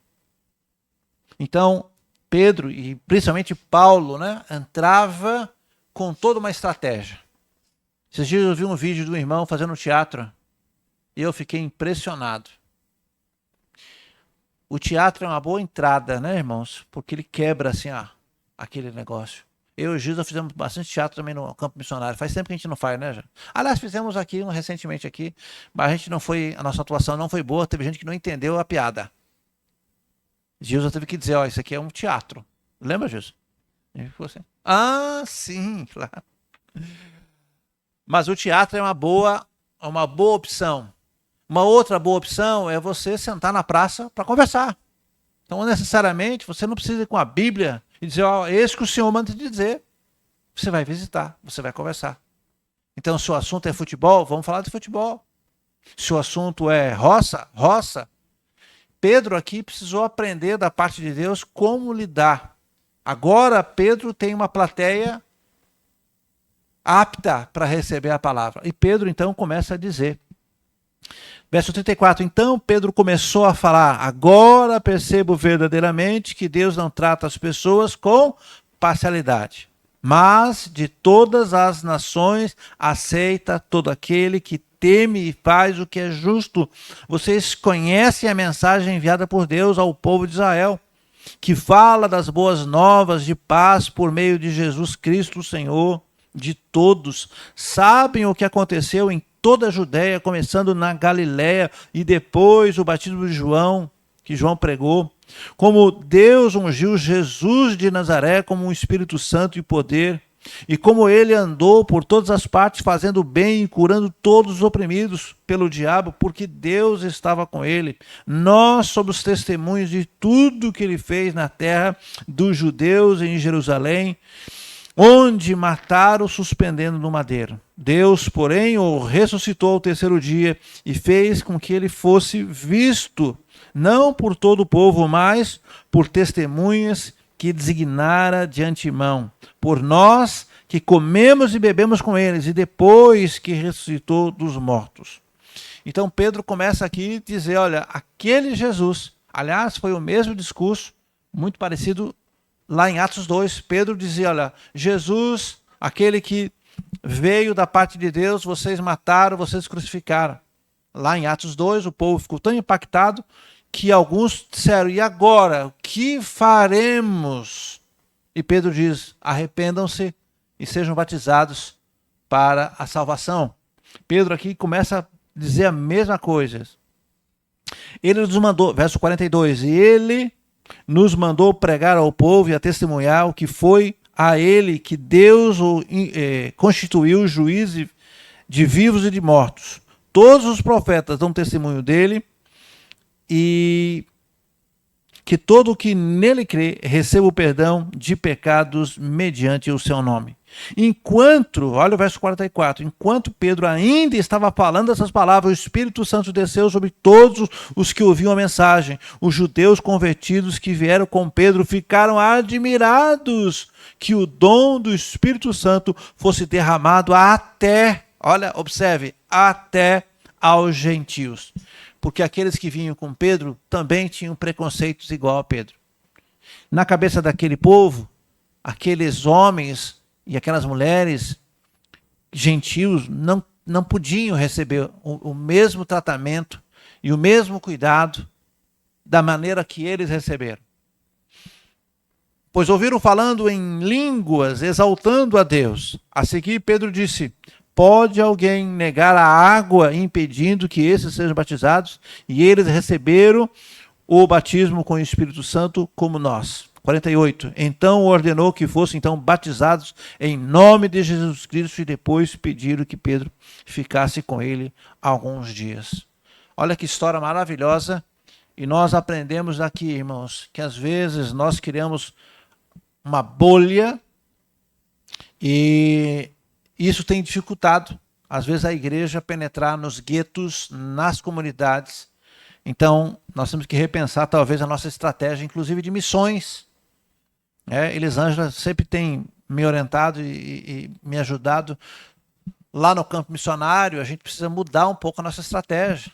Então, Pedro e principalmente Paulo, né, entrava com toda uma estratégia. Esses dias eu vi um vídeo de um irmão fazendo teatro e eu fiquei impressionado. O teatro é uma boa entrada, né, irmãos? Porque ele quebra assim, aquele negócio. Eu e o Gilda fizemos bastante teatro também no campo missionário. Faz tempo que a gente não faz, né, já? Aliás, fizemos aqui recentemente aqui, mas a nossa atuação não foi boa, teve gente que não entendeu a piada. Gilson teve que dizer, isso aqui é um teatro. Lembra, Gilson? Ele ficou assim, sim, claro. Mas o teatro é uma boa opção. Uma outra boa opção é você sentar na praça para conversar. Então, necessariamente, você não precisa ir com a Bíblia e dizer, esse que o Senhor manda te dizer. Você vai visitar, você vai conversar. Então, se o assunto é futebol, vamos falar de futebol. Se o assunto é roça. Pedro aqui precisou aprender da parte de Deus como lidar. Agora Pedro tem uma plateia apta para receber a palavra. E Pedro então começa a dizer. Verso 34, então Pedro começou a falar, agora percebo verdadeiramente que Deus não trata as pessoas com parcialidade, mas de todas as nações aceita todo aquele que teme e faz o que é justo. Vocês conhecem a mensagem enviada por Deus ao povo de Israel, que fala das boas novas de paz por meio de Jesus Cristo, o Senhor de todos. Sabem o que aconteceu em toda a Judéia, começando na Galiléia, e depois o batismo de João, que João pregou. Como Deus ungiu Jesus de Nazaré como um Espírito Santo e poder, e como ele andou por todas as partes fazendo bem e curando todos os oprimidos pelo diabo, porque Deus estava com ele. Nós somos testemunhos de tudo que ele fez na terra dos judeus em Jerusalém, onde mataram suspendendo no madeiro. Deus, porém, o ressuscitou ao terceiro dia e fez com que ele fosse visto, não por todo o povo, mas por testemunhas que designara de antemão, por nós que comemos e bebemos com eles, e depois que ressuscitou dos mortos. Então Pedro começa aqui a dizer, olha, aquele Jesus, aliás, foi o mesmo discurso, muito parecido lá em Atos 2, Pedro dizia, olha, Jesus, aquele que veio da parte de Deus, vocês mataram, vocês crucificaram. Lá em Atos 2, o povo ficou tão impactado que alguns disseram, e agora, o que faremos? E Pedro diz, arrependam-se e sejam batizados para a salvação. Pedro aqui começa a dizer a mesma coisa. Ele nos mandou, verso 42, e ele nos mandou pregar ao povo e a testemunhar o que foi a ele que Deus constituiu juiz de vivos e de mortos. Todos os profetas dão testemunho dele, e que todo o que nele crê receba o perdão de pecados mediante o seu nome. Enquanto, olha o verso 44, enquanto Pedro ainda estava falando essas palavras, o Espírito Santo desceu sobre todos os que ouviam a mensagem. Os judeus convertidos que vieram com Pedro ficaram admirados que o dom do Espírito Santo fosse derramado até, olha, observe, até aos gentios. Porque aqueles que vinham com Pedro também tinham preconceitos igual a Pedro. Na cabeça daquele povo, aqueles homens e aquelas mulheres gentios não podiam receber o mesmo tratamento e o mesmo cuidado da maneira que eles receberam. Pois ouviram falando em línguas, exaltando a Deus. A seguir, Pedro disse, pode alguém negar a água impedindo que esses sejam batizados? E eles receberam o batismo com o Espírito Santo como nós. 48. Então ordenou que fossem batizados em nome de Jesus Cristo e depois pediram que Pedro ficasse com ele alguns dias. Olha que história maravilhosa. E nós aprendemos aqui, irmãos, que às vezes nós criamos uma bolha e isso tem dificultado, às vezes, a igreja penetrar nos guetos, nas comunidades. Então, nós temos que repensar, talvez, a nossa estratégia, inclusive de missões. Elisângela sempre tem me orientado e me ajudado. Lá no campo missionário, a gente precisa mudar um pouco a nossa estratégia.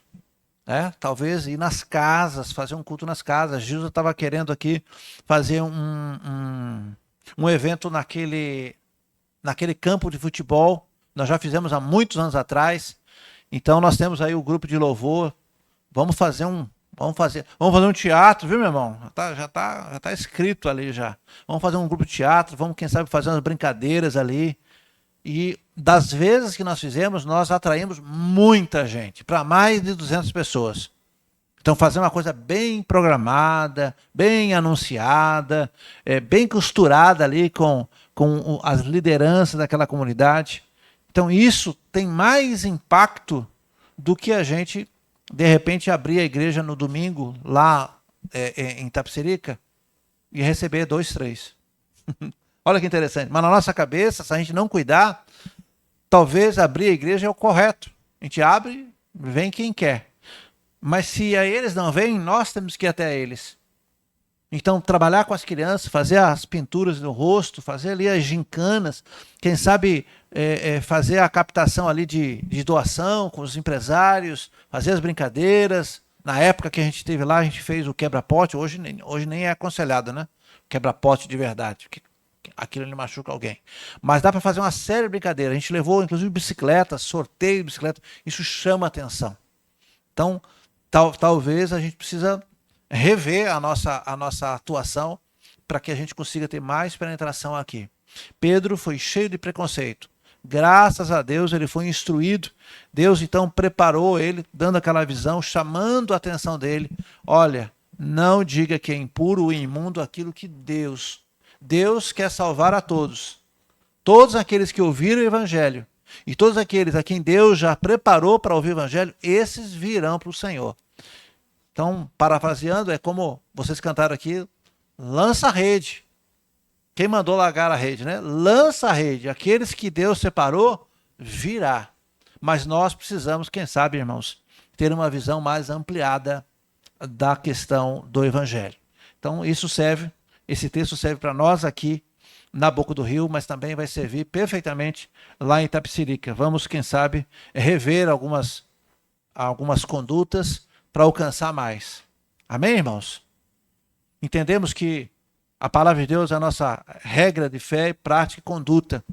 Talvez ir nas casas, fazer um culto nas casas. Gilson estava querendo aqui fazer um evento naquele campo de futebol. Nós já fizemos há muitos anos atrás. Então nós temos aí o grupo de louvor. Vamos fazer um teatro, viu, meu irmão? Já tá escrito ali já. Vamos fazer um grupo de teatro, vamos, quem sabe, fazer umas brincadeiras ali. E das vezes que nós fizemos, nós atraímos muita gente, para mais de 200 pessoas. Então fazer uma coisa bem programada, bem anunciada, bem costurada ali com as lideranças daquela comunidade. Então isso tem mais impacto do que a gente, de repente, abrir a igreja no domingo, lá em Itapecerica, e receber 2, 3. Olha que interessante. Mas na nossa cabeça, se a gente não cuidar, talvez abrir a igreja é o correto. A gente abre, vem quem quer. Mas se a eles não vêm, nós temos que ir até eles. Então, trabalhar com as crianças, fazer as pinturas no rosto, fazer ali as gincanas, quem sabe fazer a captação ali de doação com os empresários, fazer as brincadeiras. Na época que a gente esteve lá, a gente fez o quebra-pote, hoje nem é aconselhado, né? Quebra-pote de verdade, porque aquilo ele machuca alguém. Mas dá para fazer uma série de brincadeiras. A gente levou, inclusive, bicicletas, sorteio de bicicleta. Isso chama atenção. Então, talvez a gente precisa rever a nossa atuação para que a gente consiga ter mais penetração aqui. Pedro foi cheio de preconceito. Graças a Deus ele foi instruído. Deus então preparou ele, dando aquela visão, chamando a atenção dele. Olha, não diga que é impuro ou imundo aquilo que Deus quer salvar a todos. Todos aqueles que ouviram o evangelho e todos aqueles a quem Deus já preparou para ouvir o evangelho, esses virão para o Senhor. Então, parafraseando, é como vocês cantaram aqui, lança a rede. Quem mandou largar a rede, né? Lança a rede. Aqueles que Deus separou, virá. Mas nós precisamos, quem sabe, irmãos, ter uma visão mais ampliada da questão do evangelho. Então, esse texto serve para nós aqui na Boca do Rio, mas também vai servir perfeitamente lá em Itapecerica. Vamos, quem sabe, rever algumas condutas para alcançar mais. Amém, irmãos? Entendemos que a palavra de Deus é a nossa regra de fé, prática e conduta.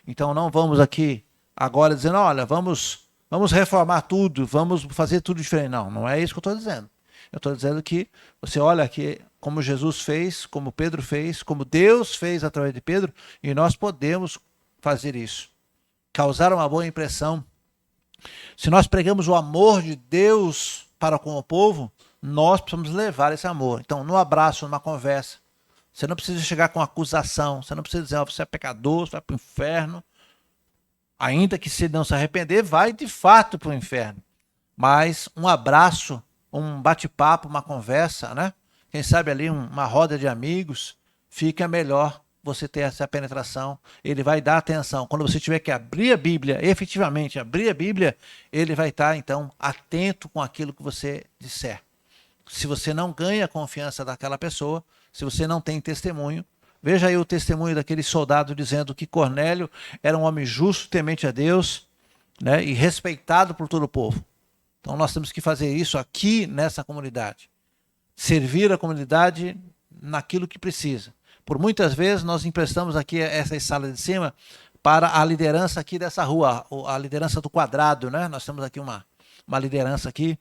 Então não vamos aqui agora dizendo, olha, vamos reformar tudo, vamos fazer tudo diferente. Não, não é isso que eu estou dizendo. Eu estou dizendo que você olha aqui como Jesus fez, como Pedro fez, como Deus fez através de Pedro, e nós podemos fazer isso. Causar uma boa impressão. Se nós pregamos o amor de Deus para com o povo, nós precisamos levar esse amor. Então, no abraço, numa conversa, você não precisa chegar com acusação, você não precisa dizer, você é pecador, você vai para o inferno. Ainda que se não se arrepender, vai de fato para o inferno. Mas um abraço, um bate-papo, uma conversa, né? Quem sabe ali uma roda de amigos, fica melhor você ter essa penetração. Ele vai dar atenção. Quando você tiver que abrir a Bíblia, efetivamente abrir a Bíblia, ele vai estar, então, atento com aquilo que você disser. Se você não ganha a confiança daquela pessoa, se você não tem testemunho, veja aí o testemunho daquele soldado dizendo que Cornélio era um homem justo, temente a Deus, né, e respeitado por todo o povo. Então nós temos que fazer isso aqui nessa comunidade. Servir a comunidade naquilo que precisa. Por muitas vezes nós emprestamos aqui essas salas de cima para a liderança aqui dessa rua, a liderança do quadrado, né? Nós temos aqui uma liderança aqui.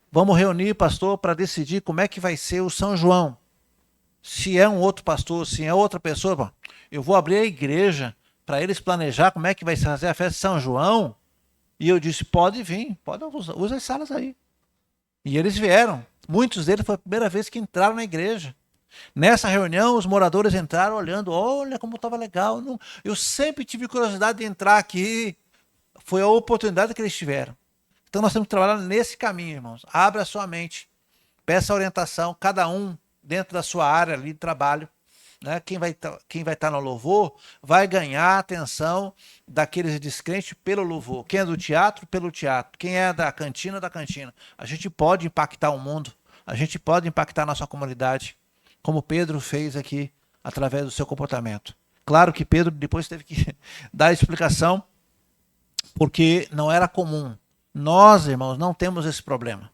Vamos reunir, pastor, para decidir como é que vai ser o São João. Se é um outro pastor, se é outra pessoa, eu vou abrir a igreja para eles planejar como é que vai fazer a festa de São João. E eu disse, pode vir, pode usar as salas aí. E eles vieram. Muitos deles foi a primeira vez que entraram na igreja. Nessa reunião, os moradores entraram olhando, olha como estava legal. Eu sempre tive curiosidade de entrar aqui. Foi a oportunidade que eles tiveram. Então nós temos que trabalhar nesse caminho, irmãos. Abra a sua mente, peça orientação, cada um dentro da sua área ali de trabalho. Né? Quem vai estar no louvor vai ganhar a atenção daqueles descrentes pelo louvor. Quem é do teatro, pelo teatro. Quem é da cantina, da cantina. A gente pode impactar o mundo. A gente pode impactar a nossa comunidade, como Pedro fez aqui, através do seu comportamento. Claro que Pedro depois teve que dar a explicação, porque não era comum. Nós, irmãos, não temos esse problema.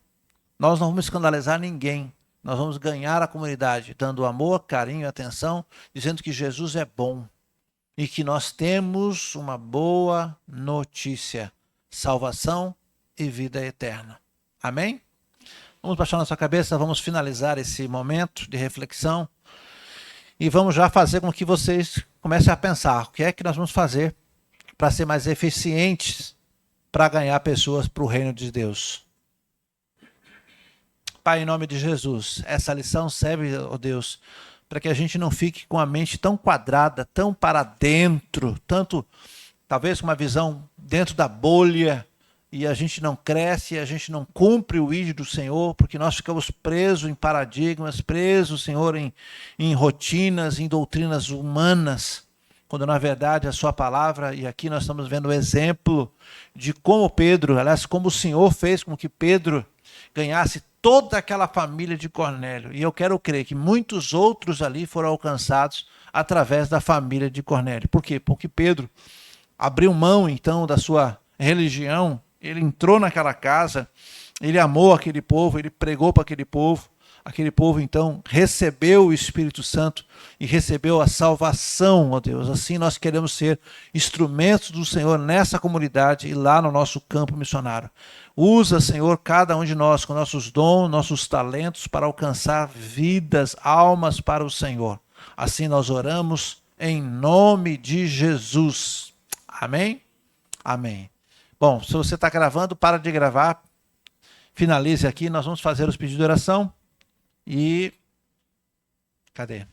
Nós não vamos escandalizar ninguém. Nós vamos ganhar a comunidade, dando amor, carinho e atenção, dizendo que Jesus é bom e que nós temos uma boa notícia, salvação e vida eterna. Amém? Vamos baixar nossa cabeça, vamos finalizar esse momento de reflexão e vamos já fazer com que vocês comecem a pensar o que é que nós vamos fazer para ser mais eficientes para ganhar pessoas para o reino de Deus. Pai, em nome de Jesus, essa lição serve, ó Deus, para que a gente não fique com a mente tão quadrada, tão para dentro, tanto, talvez com uma visão dentro da bolha, e a gente não cresce, a gente não cumpre o ídolo do Senhor, porque nós ficamos presos em paradigmas, presos, Senhor, em rotinas, em doutrinas humanas, quando na verdade a sua palavra, e aqui nós estamos vendo o exemplo de como Pedro, aliás, como o Senhor fez com que Pedro ganhasse toda aquela família de Cornélio. E eu quero crer que muitos outros ali foram alcançados através da família de Cornélio. Por quê? Porque Pedro abriu mão, então, da sua religião, ele entrou naquela casa, ele amou aquele povo, ele pregou para aquele povo, então, recebeu o Espírito Santo e recebeu a salvação, ó Deus. Assim nós queremos ser instrumentos do Senhor nessa comunidade e lá no nosso campo missionário. Usa, Senhor, cada um de nós com nossos dons, nossos talentos para alcançar vidas, almas para o Senhor. Assim nós oramos em nome de Jesus. Amém? Amém. Bom, se você está gravando, para de gravar. Finalize aqui, nós vamos fazer os pedidos de oração. E... cadê?